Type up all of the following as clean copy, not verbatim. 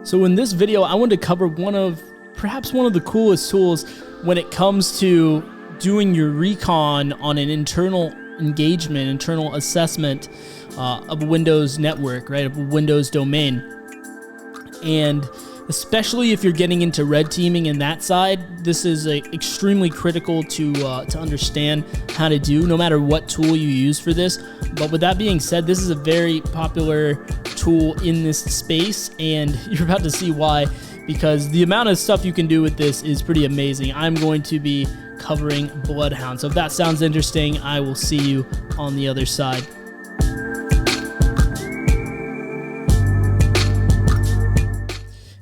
So in this video, I wanted to cover perhaps one of the coolest tools when it comes to doing your recon on an internal engagement, internal assessment of a Windows network, right, of a Windows domain. And especially if you're getting into red teaming in that side, this is extremely critical to understand how to do, no matter what tool you use for this. But with that being said, this is a very popular tool in this space, and you're about to see why, because the amount of stuff you can do with this is pretty amazing. I'm going to be covering Bloodhound. So if that sounds interesting, I will see you on the other side.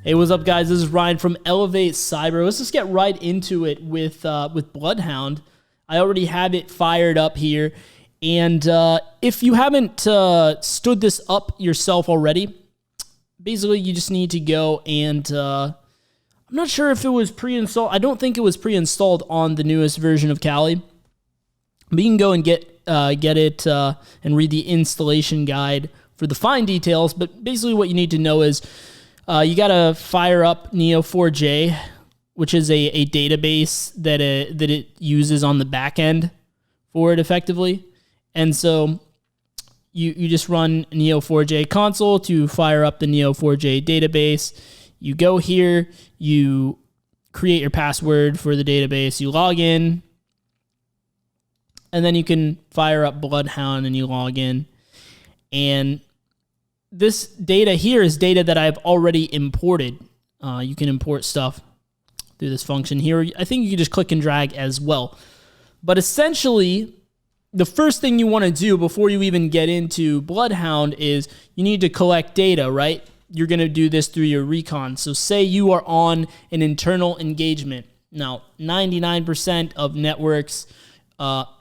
Hey, what's up, guys? This is Ryan from elevatecyber. Let's just get right into it with Bloodhound. I already have it fired up here, and if you haven't stood this up yourself already, basically you just need to go and I'm not sure if it was pre-installed. I don't think it was pre-installed on the newest version of Kali, but you can go and get it and read the installation guide for the fine details. But basically, what you need to know is you got to fire up Neo4j, which is a database that it uses on the back end for it effectively. And so you just run Neo4j console to fire up the Neo4j database. You go here, you create your password for the database, you log in, and then you can fire up Bloodhound and you log in. And this data here is data that I've already imported. You can import stuff through this function here. I think you can just click and drag as well. But essentially, the first thing you want to do before you even get into Bloodhound is you need to collect data, right? You're going to do this through your Recon. So say you are on an internal engagement. Now, 99% of networks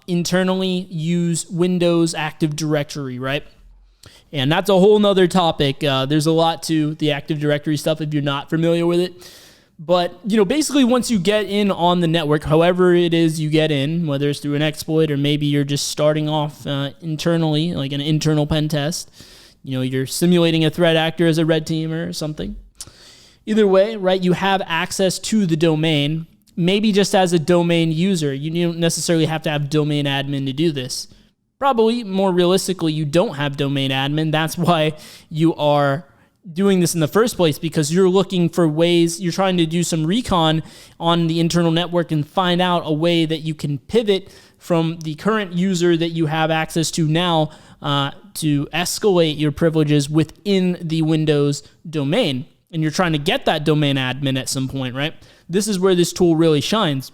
internally use Windows Active Directory, right? And that's a whole nother topic. There's a lot to the Active Directory stuff if you're not familiar with it. But, basically once you get in on the network, however it is you get in, whether it's through an exploit or maybe you're just starting off internally, like an internal pen test, you're simulating a threat actor as a red teamer or something. Either way, right, you have access to the domain, maybe just as a domain user. You don't necessarily have to have domain admin to do this. Probably more realistically, you don't have domain admin. That's why you are doing this in the first place, because you're looking for ways, you're trying to do some recon on the internal network and find out a way that you can pivot from the current user that you have access to now to escalate your privileges within the Windows domain. And you're trying to get that domain admin at some point, right? This is where this tool really shines.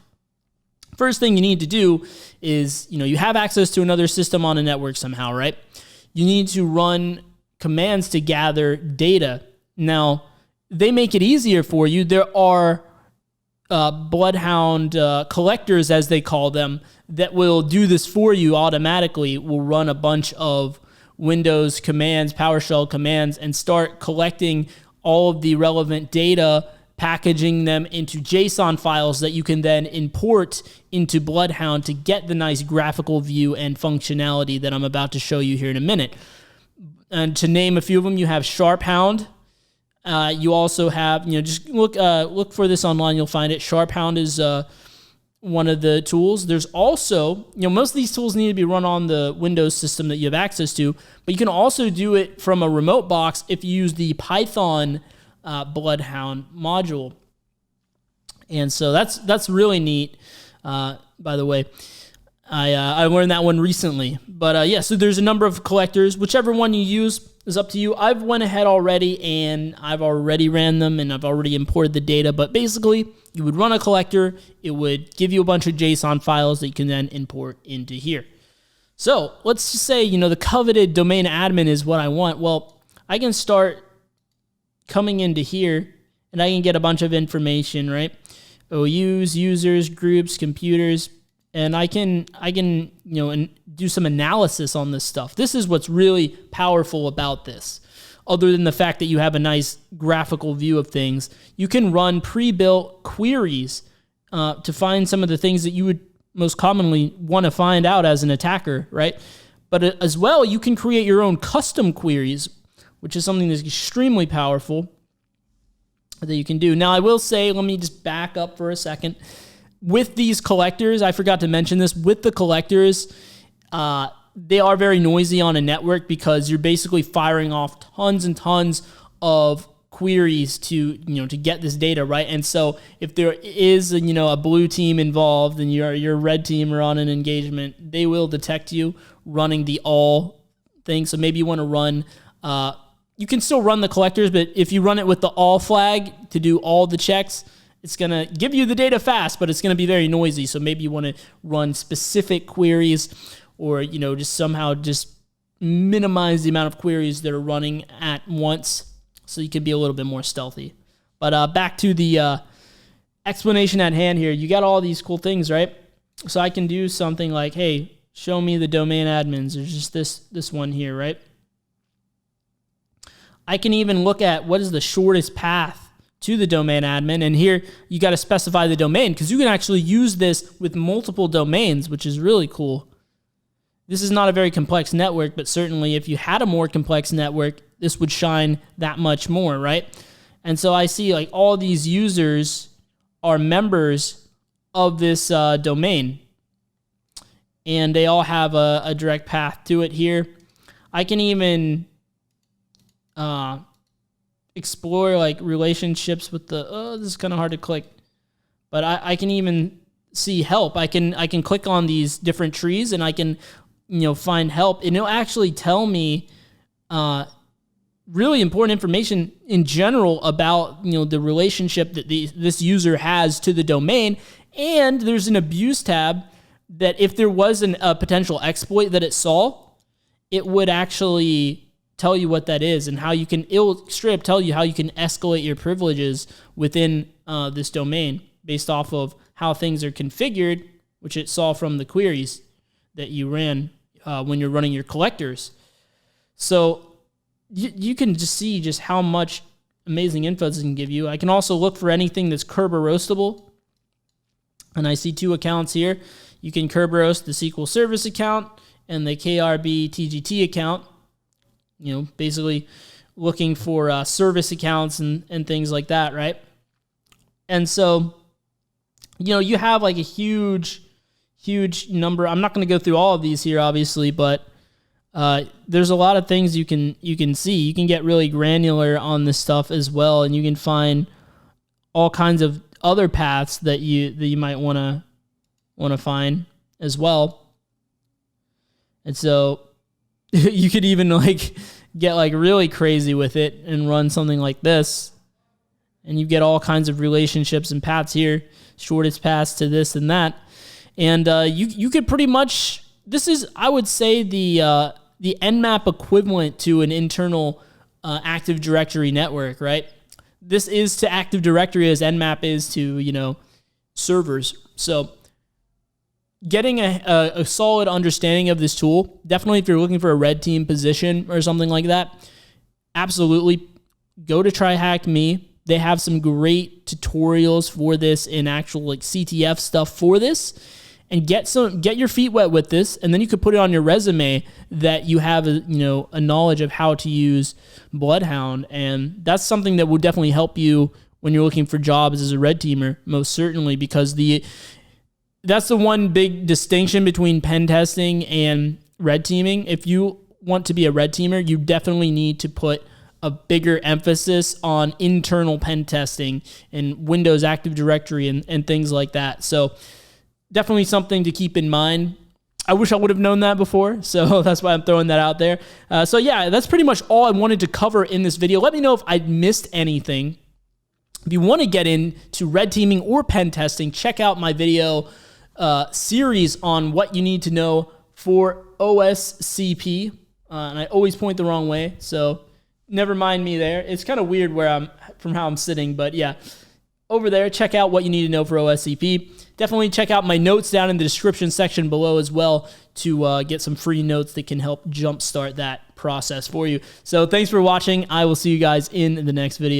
First thing you need to do is, you have access to another system on a network somehow, right? You need to run commands to gather data. Now, they make it easier for you. There are Bloodhound collectors, as they call them, that will do this for you automatically. Will run a bunch of Windows commands, PowerShell commands, and start collecting all of the relevant data, packaging them into JSON files that you can then import into Bloodhound to get the nice graphical view and functionality that I'm about to show you here in a minute. And to name a few of them, you have SharpHound. You also have, just look for this online, you'll find it. SharpHound is one of the tools. There's also, most of these tools need to be run on the Windows system that you have access to, but you can also do it from a remote box if you use the Python Bloodhound module. And so that's really neat, by the way. I learned that one recently. But yeah, so there's a number of collectors. Whichever one you use is up to you. I've went ahead already and I've already ran them and I've already imported the data. But basically, you would run a collector. It would give you a bunch of JSON files that you can then import into here. So let's just say, the coveted domain admin is what I want. Well, I can start coming into here and I can get a bunch of information, right? OUs, users, groups, computers, and I can do some analysis on this stuff. This is what's really powerful about this. Other than the fact that you have a nice graphical view of things, you can run pre-built queries to find some of the things that you would most commonly want to find out as an attacker, right? But as well, you can create your own custom queries, which is something that's extremely powerful. that you can do. Now, I will say, let me just back up for a second. With these collectors, I forgot to mention this, with the collectors, they are very noisy on a network because you're basically firing off tons and tons of queries to get this data, right? And so if there is a blue team involved and you're a red team or on an engagement, they will detect you running the all thing. So maybe you want to run, you can still run the collectors, but if you run it with the all flag to do all the checks, it's going to give you the data fast, but it's going to be very noisy. So maybe you want to run specific queries, or just somehow just minimize the amount of queries that are running at once, so you can be a little bit more stealthy. But back to the explanation at hand here. You got all these cool things, right? So I can do something like, hey, show me the domain admins. There's just this one here, right? I can even look at what is the shortest path to the domain admin, and here you got to specify the domain, because you can actually use this with multiple domains, which is really cool. This is not a very complex network, but certainly if you had a more complex network, this would shine that much more, right? And so I see like all these users are members of this domain, and they all have a direct path to it here. I can even explore like relationships with the, this is kind of hard to click, but I can even see help. I can click on these different trees and I can, find help, and it'll actually tell me really important information in general about, the relationship that this user has to the domain. And there's an abuse tab that if there was a potential exploit that it saw, it would actually tell you what that is and how you can, it'll straight up tell you how you can escalate your privileges within this domain based off of how things are configured, which it saw from the queries that you ran when you're running your collectors. So you can just see just how much amazing info this can give you. I can also look for anything that's Kerberoastable, and I see 2 accounts here. You can Kerberoast the SQL Service account and the KRB TGT account. Basically looking for service accounts and things like that, right? And so, you have like a huge number. I'm not going to go through all of these here, obviously, but there's a lot of things you can see. You can get really granular on this stuff as well, and you can find all kinds of other paths that you might want to find as well. And so you could even get really crazy with it and run something like this, and you get all kinds of relationships and paths here, shortest paths to this and that, and you could pretty much, this is, I would say, the Nmap equivalent to an internal Active Directory network, right? This is to Active Directory as Nmap is to servers. So getting a solid understanding of this tool, definitely if you're looking for a red team position or something like that, absolutely go to TryHackMe. They have some great tutorials for this and actual CTF stuff for this, and get your feet wet with this, and then you could put it on your resume that you have a knowledge of how to use Bloodhound, and that's something that will definitely help you when you're looking for jobs as a red teamer, most certainly, because that's the one big distinction between pen testing and red teaming. If you want to be a red teamer, you definitely need to put a bigger emphasis on internal pen testing and Windows Active Directory and things like that. So definitely something to keep in mind. I wish I would have known that before, so that's why I'm throwing that out there. So yeah, that's pretty much all I wanted to cover in this video. Let me know if I missed anything. If you want to get into red teaming or pen testing, check out my video series on what you need to know for OSCP. And I always point the wrong way, so never mind me there. It's kind of weird from how I'm sitting, but yeah, over there, check out what you need to know for OSCP. Definitely check out my notes down in the description section below as well to get some free notes that can help jumpstart that process for you. So thanks for watching. I will see you guys in the next video.